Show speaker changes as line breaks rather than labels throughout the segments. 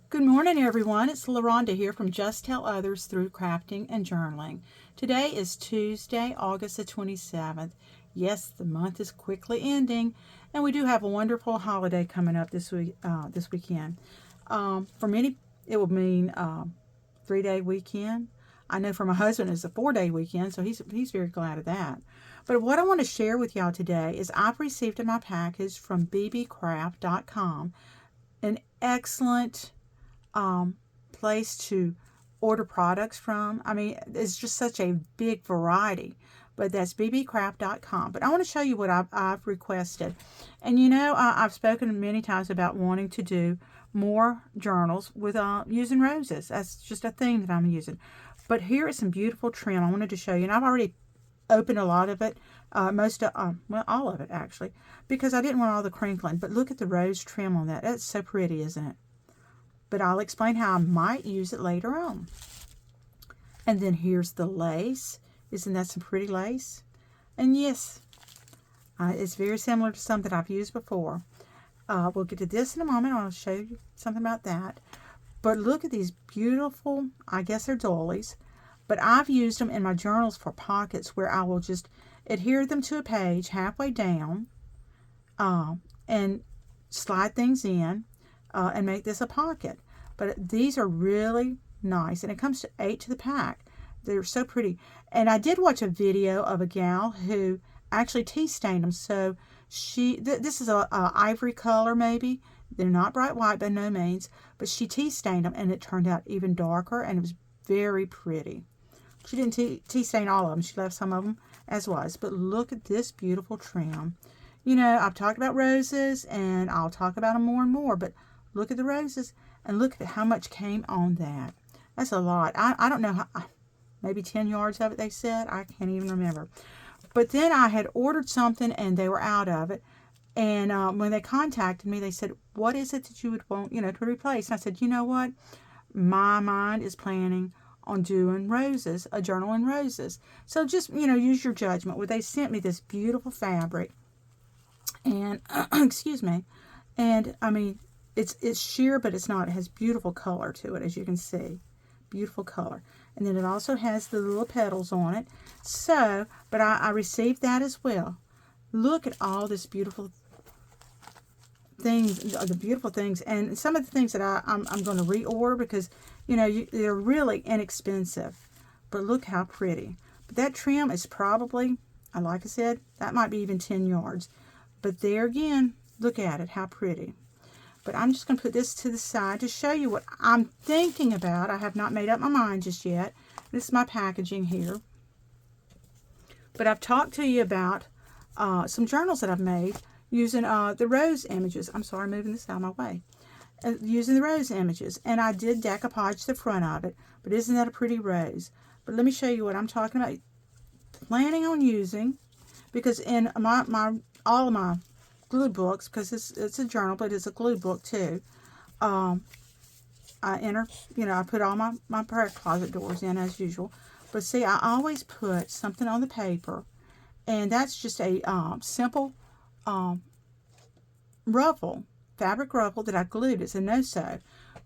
Good morning, everyone. It's LaRonda here from Just Tell Others Through Crafting and Journaling. Today is Tuesday, August the 27th. Yes, the month is quickly ending, and we do have a wonderful holiday coming up this weekend. For many, it will mean 3-day weekend. I know for my husband it's a 4-day weekend, so he's very glad of that. But what I want to share with y'all today is I've received in my package from BeeBeeCraft.com an excellent place to order products from. I mean, it's just such a big variety, but that's BeeBeeCraft.com. But I want to show you what I've requested. And you know, I've spoken many times about wanting to do more journals with using roses. That's just a thing that I'm using. But here is some beautiful trim I wanted to show you, and I've already opened a lot of it, well, all of it actually, because I didn't want all the crinkling. But look at the rose trim on that. That's so pretty, isn't it? But I'll explain how I might use it later on. And then here's the lace. Isn't that some pretty lace? And yes, it's very similar to some that I've used before. We'll get to this in a moment. I'll show you something about that. But look at these beautiful, I guess they're doilies, but I've used them in my journals for pockets where I will just adhere them to a page halfway down and slide things in and make this a pocket. But these are really nice, and it comes to 8 to the pack. They're so pretty. And I did watch a video of a gal who actually tea stained them. So this is a ivory color maybe. They're not bright white by no means, but she tea stained them, and it turned out even darker, and it was very pretty. She didn't tea stain all of them. She left some of them as was. But look at this beautiful trim. You know, I've talked about roses, and I'll talk about them more and more, but look at the roses, and look at how much came on that. That's a lot. I don't know how, maybe 10 yards of it they said. I can't even remember. But then I had ordered something, and they were out of it. And when they contacted me, they said, what is it that you would want, to replace? And I said, you know what? My mind is planning on doing roses, a journal in roses. So just, use your judgment. Well, they sent me this beautiful fabric. And, excuse me. And, I mean, it's sheer, but it's not. It has beautiful color to it, as you can see. Beautiful color. And then it also has the little petals on it. So, but I received that as well. Look at all this beautiful things, the beautiful things, and some of the things that I'm going to reorder because, they're really inexpensive. But look how pretty. But that trim is probably, like I said, that might be even 10 yards. But there again, look at it, how pretty. But I'm just going to put this to the side to show you what I'm thinking about. I have not made up my mind just yet. This is my packaging here. But I've talked to you about some journals that I've made using the rose images. I'm sorry, moving this out of my way. Using the rose images. And I did decoupage the front of it. But isn't that a pretty rose? But let me show you what I'm talking about. Planning on using, because in all of my glue books, because it's a journal, but it's a glue book too. I put all my prayer closet doors in as usual. But see, I always put something on the paper, and that's just a simple ruffle, fabric ruffle that I glued. It's a no-sew.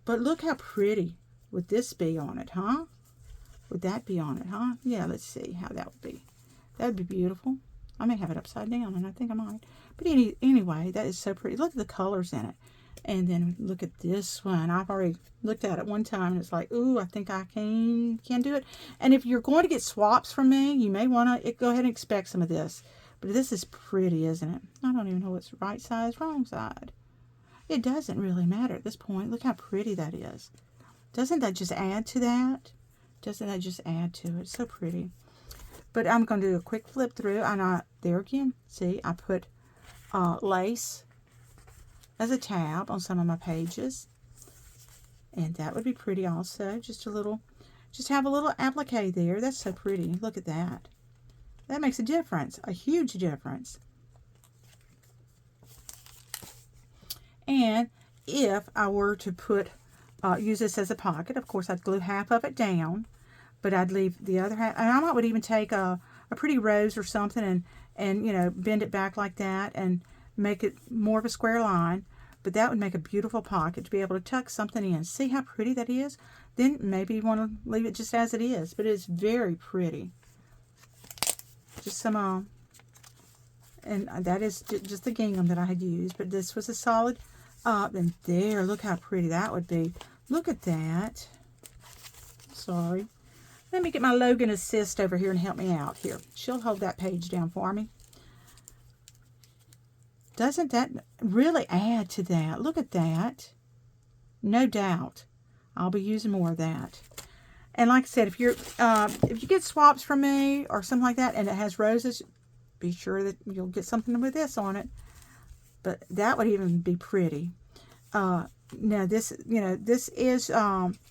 But look how pretty would this be on it, huh? Would that be on it, huh? Yeah, let's see how that would be. That would be beautiful. I may have it upside down, and I think I might. But anyway, that is so pretty. Look at the colors in it. And then look at this one. I've already looked at it one time, and it's like, ooh, I think I can do it. And if you're going to get swaps from me, you may want to go ahead and expect some of this. But this is pretty, isn't it? I don't even know what's right side, wrong side. It doesn't really matter at this point. Look how pretty that is. Doesn't that just add to that? Doesn't that just add to it? It's so pretty. But I'm going to do a quick flip through. And there again, see, I put lace as a tab on some of my pages. And that would be pretty also. Just have a little applique there. That's so pretty. Look at that. That makes a difference, a huge difference. And if I were to use this as a pocket, of course I'd glue half of it down, but I'd leave the other half. And I would even take a pretty rose or something and bend it back like that and make it more of a square line. But that would make a beautiful pocket to be able to tuck something in. See how pretty that is? Then maybe you want to leave it just as it is. But it's very pretty. Just some, and that is just the gingham that I had used. But this was a solid, and there, look how pretty that would be. Look at that. Sorry. Let me get my Logan assist over here and help me out here. She'll hold that page down for me. Doesn't that really add to that? Look at that. No doubt. I'll be using more of that. And like I said, if you get swaps from me or something like that and it has roses, be sure that you'll get something with this on it. But that would even be pretty. Now this, this is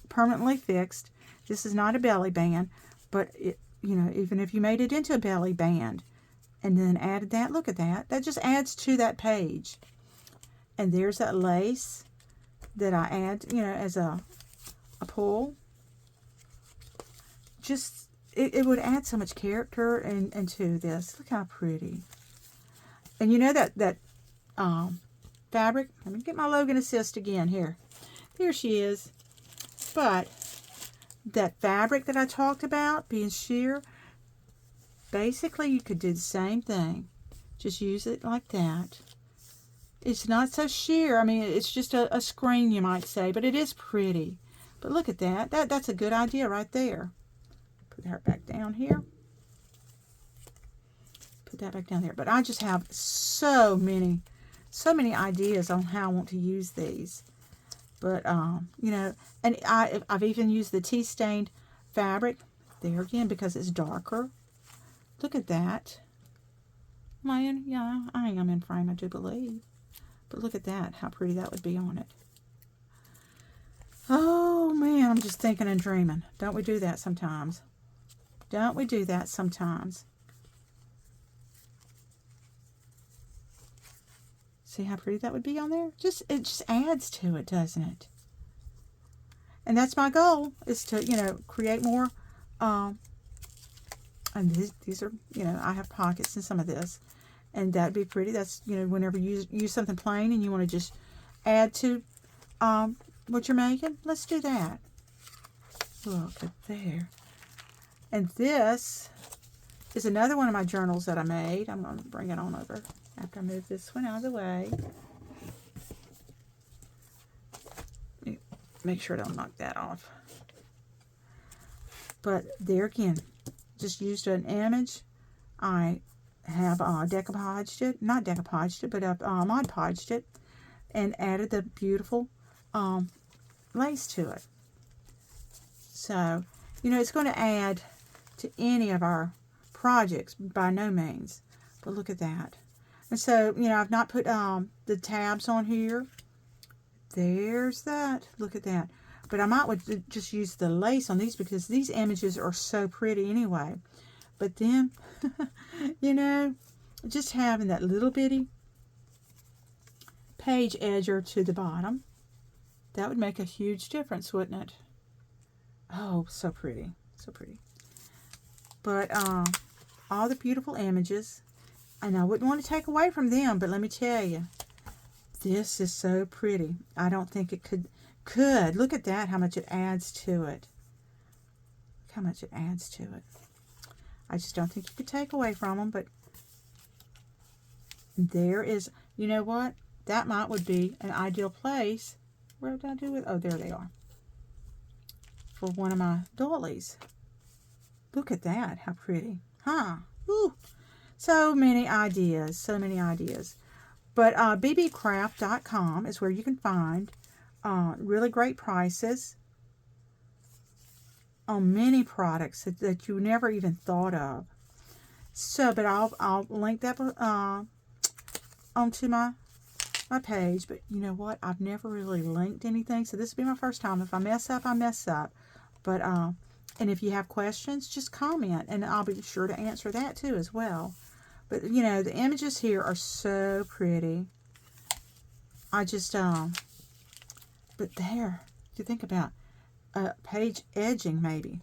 permanently fixed. This is not a belly band, but it, even if you made it into a belly band and then added that, look at that. That just adds to that page. And there's that lace that I add, as a pull. Just, it would add so much character into this. Look how pretty. And that fabric, let me get my Logan assist again here. There she is. But that fabric that I talked about being sheer, basically you could do the same thing. Just use it like that. It's not so sheer. I mean, it's just a screen, you might say, but it is pretty. But look at that. That's a good idea right there. Put that back down here. Put that back down there. But I just have so many ideas on how I want to use these. But, and I've even used the tea-stained fabric there again because it's darker. Look at that. Man, yeah, I am in frame, I do believe. But look at that, how pretty that would be on it. Oh, man, I'm just thinking and dreaming. Don't we do that sometimes? Don't we do that sometimes? See how pretty that would be on there? It just adds to it, doesn't it? And that's my goal, is to, create more. And these are, I have pockets in some of this. And that'd be pretty. That's, whenever you use something plain and you want to just add to what you're making, let's do that. Look at there. And this is another one of my journals that I made. I'm going to bring it on over after I move this one out of the way. Make sure I don't knock that off. But there again, just used an image. I have decoupaged it, not decoupaged it, but Mod Podged it, and added the beautiful lace to it. So, it's going to add to any of our projects by no means. But look at that. And so, I've not put the tabs on here. There's that. Look at that. But I might would just use the lace on these because these images are so pretty anyway. But then, just having that little bitty page edger to the bottom, that would make a huge difference, wouldn't it? Oh, so pretty. So pretty. But all the beautiful images. And I wouldn't want to take away from them, but let me tell you, this is so pretty. I don't think it could. Look at that, how much it adds to it. Look how much it adds to it. I just don't think you could take away from them, but there is, you know what? That would be an ideal place. Where did I do it? Oh, there they are. For one of my doilies. Look at that, how pretty. Huh? Ooh. So many ideas, so many ideas. But BeeBeeCraft.com is where you can find really great prices on many products that you never even thought of. So, but I'll link that onto my page. But you know what? I've never really linked anything, so this will be my first time. If I mess up, I mess up. But and if you have questions, just comment, and I'll be sure to answer that too as well. But, the images here are so pretty. I just, but there, you think about page edging maybe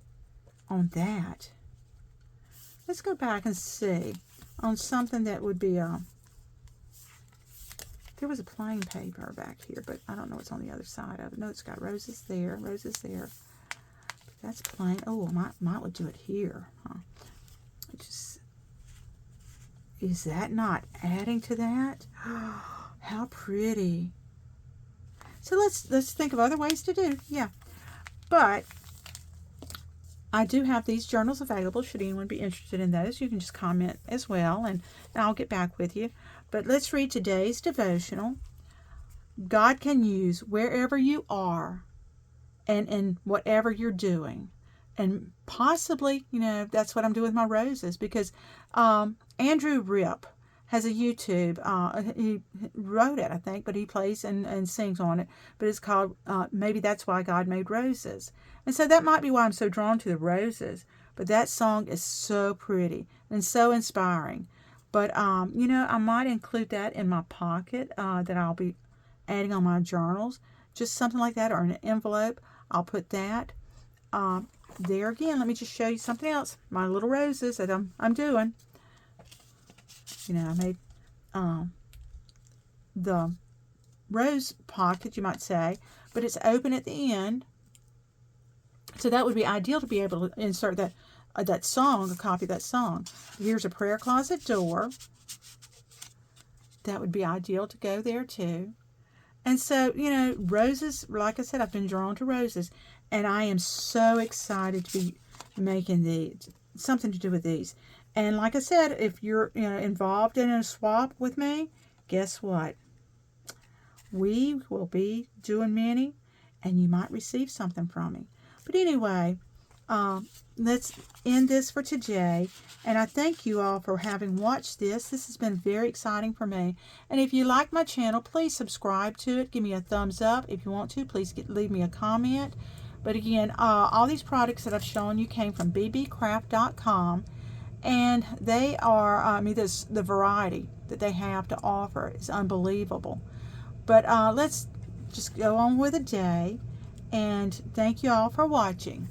on that. Let's go back and see on something that would be, There was a plain paper back here, but I don't know what's on the other side of it. No, it's got roses there, roses there. That's plain. Oh, I might would do it here. Huh? Just, is that not adding to that? How pretty. So let's think of other ways to do. Yeah. But I do have these journals available. Should anyone be interested in those, you can just comment as well, and I'll get back with you. But let's read today's devotional. God can use wherever you are and in whatever you're doing. And possibly, that's what I'm doing with my roses, because Andrew Rip has a YouTube. He wrote it, I think, but he plays and sings on it. But it's called Maybe That's Why God Made Roses. And so that might be why I'm so drawn to the roses. But that song is so pretty and so inspiring. But, I might include that in my pocket that I'll be adding on my journals. Just something like that, or in an envelope. I'll put that. There again, let me just show you something else. My little roses that I'm doing. I made the rose pocket, you might say, but it's open at the end. So that would be ideal to be able to insert that song, a copy of that song. Here's a prayer closet door. That would be ideal to go there too. And so, roses, like I said, I've been drawn to roses. And I am so excited to be making these, something to do with these. And like I said, if you're involved in a swap with me, guess what? We will be doing many, and you might receive something from me. But anyway, let's end this for today. And I thank you all for having watched this. This has been very exciting for me. And if you like my channel, please subscribe to it. Give me a thumbs up. If you want to, please leave me a comment. But again, all these products that I've shown you came from BeeBeeCraft.com. And they are, the variety that they have to offer is unbelievable. But let's just go on with the day. And thank you all for watching.